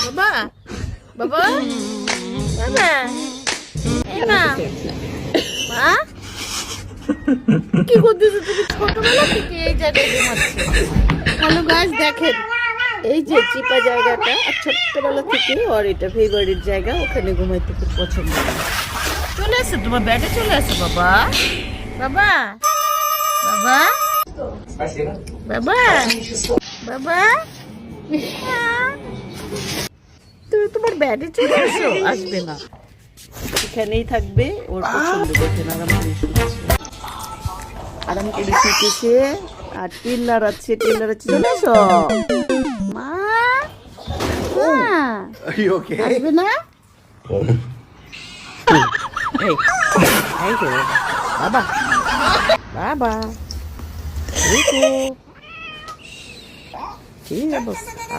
বাবা বাবা বাবা এই মা মা কি করতেছো তুমি ছোটবেলা থেকে এই জায়গায় ঘুমাচ্ছ? হ্যালো গাইস, দেখেন এই যে চিপা জায়গাটা আর ছোট্টবেলা থেকে ওর এটা ফেভারিট জায়গা, ওখানে ঘুমাইতে খুব পছন্দ করে। চলে আসো তোমার বেডে, চলে আসো বাবা বাবা বাবা বাবা বাবা তুমি তোমার বেডে চলে আসো। আসবে না, এখানেই থাকবে, ওর পছন্দ। দেখেন আরাম করে শুতেছে, আরাম করে শুতেছে আর টিল্লার আছে। চলে আসো মা, আসবে না? এই তো বাবা বাবা, এই তো কি অবস্থা।